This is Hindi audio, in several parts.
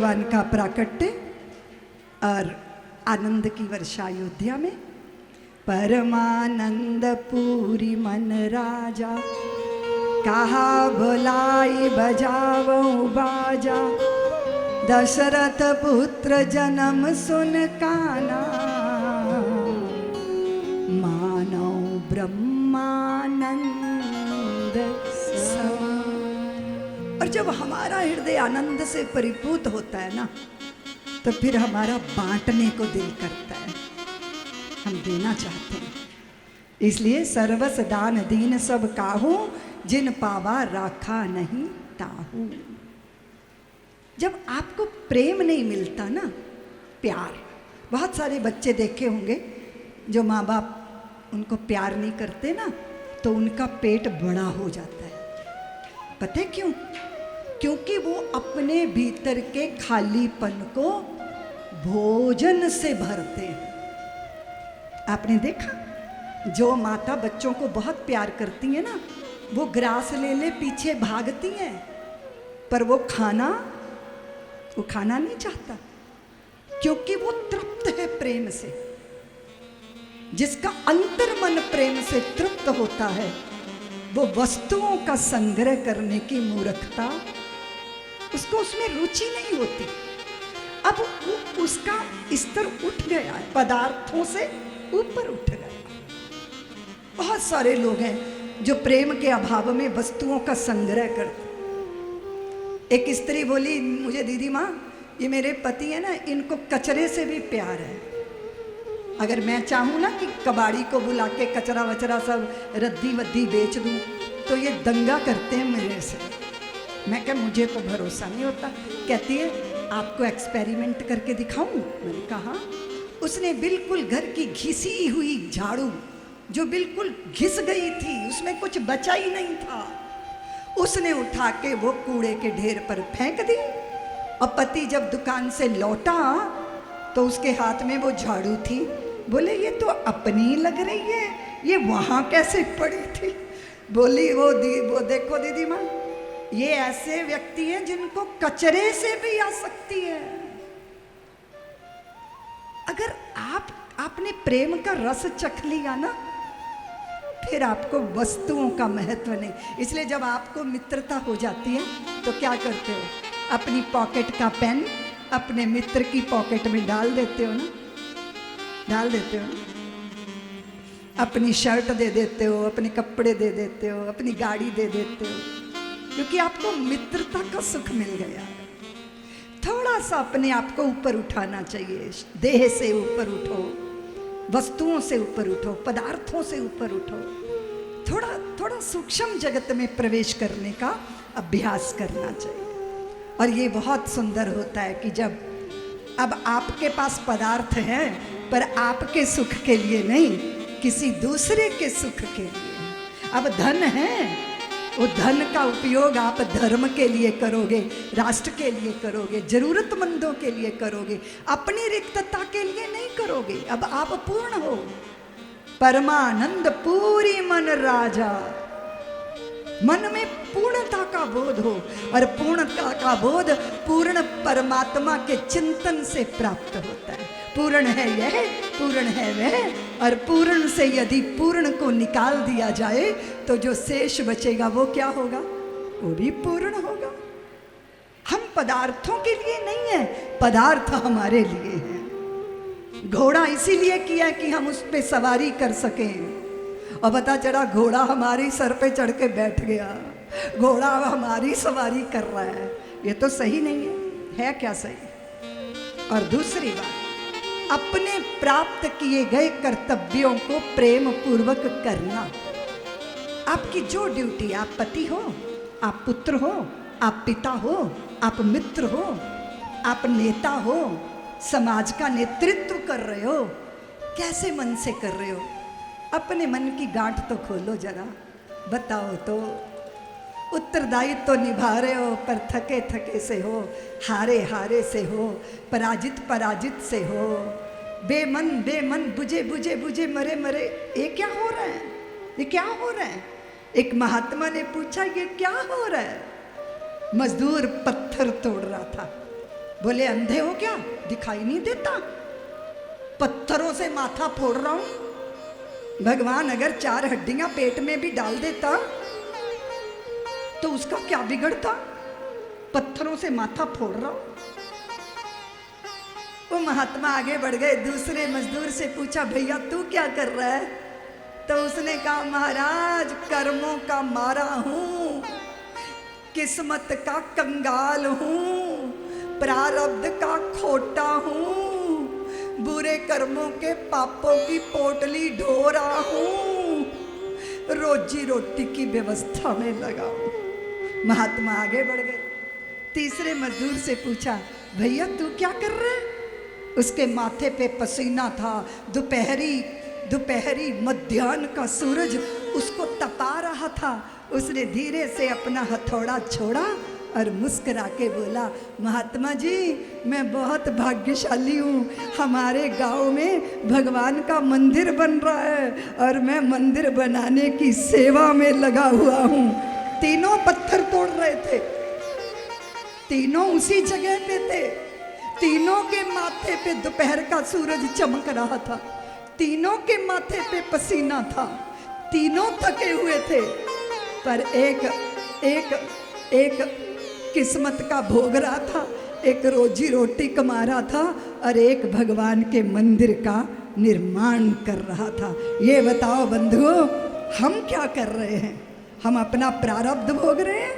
भगवान का प्राकट्य और आनंद की वर्षा अयोध्या में। परमानंद पूरी मन राजा, कहा भलाई बजावऊं बाजा। दशरथ पुत्र जन्म सुन काना, मानो ब्रह्मानंद समान। और जब हमारा हृदय आनंद से परिपूत होता है ना, तो फिर हमारा बांटने को दिल करता है, हम देना चाहते हैं। इसलिए सर्वस दान दीन सब काहू, जिन पावा राखा नहीं ताहू। जब आपको प्रेम नहीं मिलता ना, प्यार, बहुत सारे बच्चे देखे होंगे जो माँ बाप उनको प्यार नहीं करते ना, तो उनका पेट बड़ा हो जाता है। पता है क्यों? क्योंकि वो अपने भीतर के खालीपन को भोजन से भरते हैं। आपने देखा, जो माता बच्चों को बहुत प्यार करती है ना, वो ग्रास ले ले पीछे भागती हैं, पर वो खाना नहीं चाहता, क्योंकि वो तृप्त है प्रेम से। जिसका अंतर मन प्रेम से तृप्त होता है, वो वस्तुओं का संग्रह करने की मूर्खता, उसको उसमें रुचि नहीं होती। अब उसका स्तर उठ गया है, पदार्थों से ऊपर उठ गया। बहुत सारे लोग हैं जो प्रेम के अभाव में वस्तुओं का संग्रह करते। एक स्त्री बोली मुझे, दीदी माँ, ये मेरे पति है ना, इनको कचरे से भी प्यार है। अगर मैं चाहूँ ना कि कबाड़ी को बुला के कचरा वचरा सब रद्दी वद्दी बेच दूँ, तो ये दंगा करते हैं मेरे से। मैं क्या, मुझे तो भरोसा नहीं होता। कहती है आपको एक्सपेरिमेंट करके दिखाऊं? मैंने कहा। उसने बिल्कुल घर की घिसी हुई झाड़ू, जो बिल्कुल घिस गई थी, उसमें कुछ बचा ही नहीं था, उसने उठा के वो कूड़े के ढेर पर फेंक दी। और पति जब दुकान से लौटा तो उसके हाथ में वो झाड़ू थी। बोले ये तो अपनी लग रही है, ये वहां कैसे पड़ी थी? बोली वो देखो दीदी माँ, ये ऐसे व्यक्ति हैं जिनको कचरे से भी आसक्ति है। अगर आपने प्रेम का रस चख लिया ना, फिर आपको वस्तुओं का महत्व नहीं। इसलिए जब आपको मित्रता हो जाती है तो क्या करते हो? अपनी पॉकेट का पेन अपने मित्र की पॉकेट में डाल देते हो ना, डाल देते हो ना। अपनी शर्ट दे देते हो, अपने कपड़े दे देते हो, अपनी गाड़ी दे देते हो, क्योंकि आपको मित्रता का सुख मिल गया है। थोड़ा सा अपने आप को ऊपर उठाना चाहिए। देह से ऊपर उठो, वस्तुओं से ऊपर उठो, पदार्थों से ऊपर उठो। थोड़ा सूक्ष्म जगत में प्रवेश करने का अभ्यास करना चाहिए। और ये बहुत सुंदर होता है कि जब अब आपके पास पदार्थ है, पर आपके सुख के लिए नहीं, किसी दूसरे के सुख के लिए। अब धन है, वो धन का उपयोग आप धर्म के लिए करोगे, राष्ट्र के लिए करोगे, जरूरतमंदों के लिए करोगे, अपनी रिक्तता के लिए नहीं करोगे। अब आप पूर्ण हो। परमानंद पूरी मन राजा, मन में पूर्णता का बोध हो। और पूर्णता का बोध पूर्ण परमात्मा के चिंतन से प्राप्त होता है। पूर्ण है यह, पूर्ण है वह, और पूर्ण से यदि पूर्ण को निकाल दिया जाए तो जो शेष बचेगा वो क्या होगा? वो भी पूर्ण होगा। हम पदार्थों के लिए नहीं है, पदार्थ हमारे लिए है। घोड़ा इसीलिए किया कि हम उस पे सवारी कर सकें, और पता चला घोड़ा हमारी सर पे चढ़ के बैठ गया, घोड़ा हमारी सवारी कर रहा है। ये तो सही नहीं है क्या सही? और दूसरी बात, अपने प्राप्त किए गए कर्तव्यों को प्रेम पूर्वक करना। आपकी जो ड्यूटी, आप पति हो, आप पुत्र हो, आप पिता हो, आप मित्र हो, आप नेता हो, समाज का नेतृत्व कर रहे हो, कैसे मन से कर रहे हो? अपने मन की गांठ तो खोलो जरा, बताओ तो। उत्तरदायित्व तो निभा रहे हो, पर थके थके से हो, हारे हारे से हो, पराजित पराजित से हो, बेमन बेमन, बुझे बुझे बुझे, मरे मरे। ये क्या हो रहा है? ये क्या हो रहा है? एक महात्मा ने पूछा ये क्या हो रहा है? मजदूर पत्थर तोड़ रहा था, बोले अंधे हो क्या, दिखाई नहीं देता? पत्थरों से माथा फोड़ रहा हूं। भगवान अगर 4 हड्डियां पेट में भी डाल देता तो उसका क्या बिगड़ता? पत्थरों से माथा फोड़ रहा हूं। वो महात्मा आगे बढ़ गए, दूसरे मजदूर से पूछा, भैया तू क्या कर रहा है? तो उसने कहा, महाराज कर्मों का मारा हूं, किस्मत का कंगाल हूं, प्रारब्ध का खोटा हूं, बुरे कर्मों के पापों की पोटली ढो रहा हूं, रोजी रोटी की व्यवस्था में लगा हूं। महात्मा आगे बढ़ गए, तीसरे मजदूर से पूछा, भैया तू क्या कर रहा है? उसके माथे पे पसीना था, दोपहरी मध्याह्न का सूरज उसको तपा रहा था। उसने धीरे से अपना हथौड़ा छोड़ा और मुस्कुरा के बोला, महात्मा जी मैं बहुत भाग्यशाली हूँ, हमारे गांव में भगवान का मंदिर बन रहा है और मैं मंदिर बनाने की सेवा में लगा हुआ हूँ। तीनों पत्थर तोड़ रहे थे, तीनों उसी जगह पे थे, तीनों के माथे पे दोपहर का सूरज चमक रहा था, तीनों के माथे पे पसीना था, तीनों थके हुए थे, पर एक किस्मत का भोग रहा था, एक रोजी रोटी कमा रहा था और एक भगवान के मंदिर का निर्माण कर रहा था। ये बताओ बंधुओं, हम क्या कर रहे हैं? हम अपना प्रारब्ध भोग रहे हैं,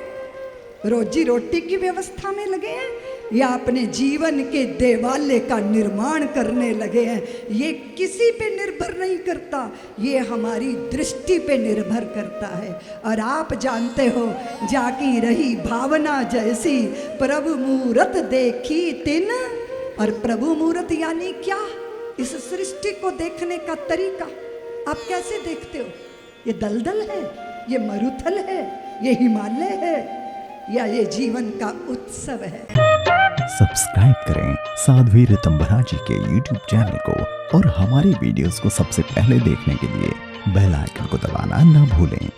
रोजी रोटी की व्यवस्था में लगे हैं, या अपने जीवन के देवालय का निर्माण करने लगे हैं? ये किसी पे निर्भर नहीं करता, ये हमारी दृष्टि पे निर्भर करता है। और आप जानते हो, जाकी रही भावना जैसी, प्रभु मूरत देखी तिन। और प्रभु मूरत यानी क्या? इस सृष्टि को देखने का तरीका आप कैसे देखते हो? ये दलदल है, ये मरुथल है, ये हिमालय है, या ये जीवन का उत्सव है? सब्सक्राइब करें साध्वी ऋतंभरा जी के YouTube चैनल को और हमारी वीडियोस को सबसे पहले देखने के लिए बेल आइकन को दबाना ना भूलें।